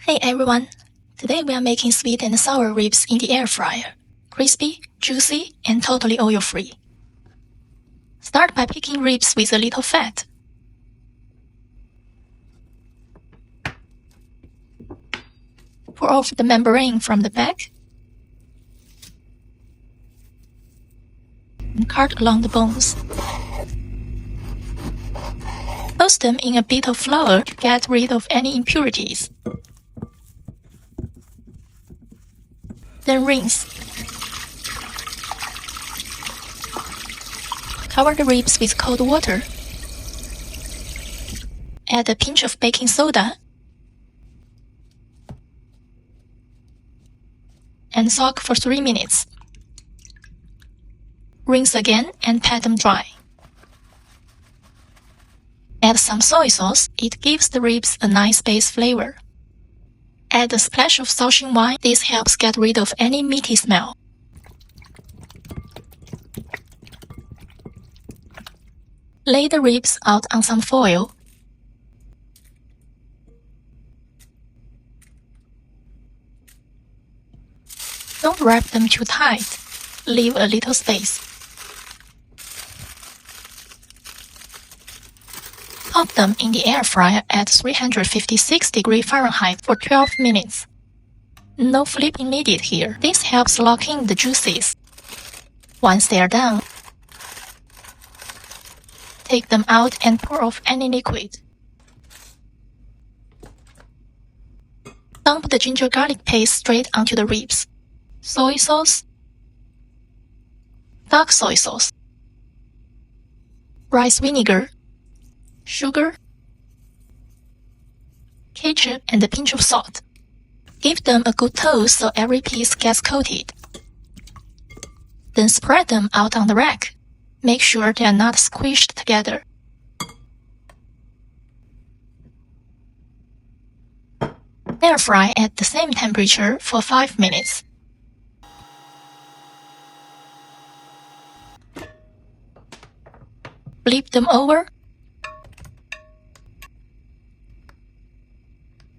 Hey everyone! Today we are making sweet and sour ribs in the air fryer. Crispy, juicy, and totally oil-free. Start by picking ribs with a little fat. Pour off the membrane from the back and cut along the bones. Toast them in a bit of flour to get rid of any impurities. Then rinse. Cover the ribs with cold water. Add a pinch of baking soda and soak for 3 minutes. Rinse again and pat them dry. Add some soy sauce. It gives the ribs a nice base flavor. Add a splash of Shaoxing wine. This helps get rid of any meaty smell. Lay the ribs out on some foil. Don't wrap them too tight. Leave a little space. Pop them in the air fryer at 356 degrees Fahrenheit for 12 minutes. No flipping needed here. This helps lock in the juices. Once they are done, take them out and pour off any liquid. Dump the ginger garlic paste straight onto the ribs. Soy sauce, dark soy sauce, rice vinegar, sugar, ketchup, and a pinch of salt. Give them a good toast so every piece gets coated. Then spread them out on the rack. Make sure they are not squished together. Air fry at the same temperature for 5 minutes. Flip them over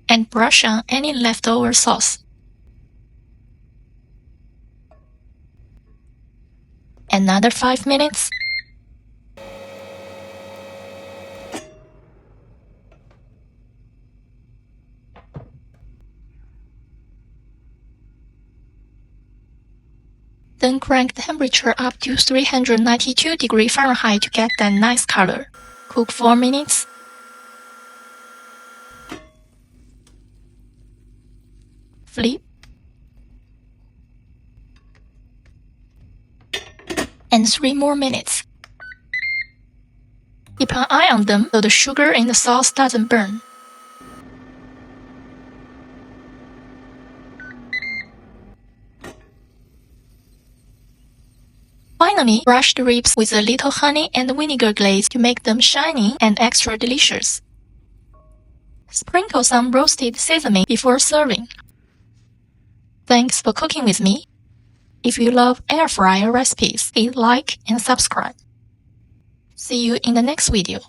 and brush on any leftover sauce. Another 5 minutes. Then crank the temperature up to 392 degrees Fahrenheit to get that nice color. Cook 4 minutes. Flip. And 3 more minutes. Keep an eye on them so the sugar in the sauce doesn't burn. Finally, brush the ribs with a little honey and vinegar glaze to make them shiny and extra delicious. Sprinkle some roasted seasoning before serving. Thanks for cooking with me. If you love air fryer recipes, hit like and subscribe. See you in the next video.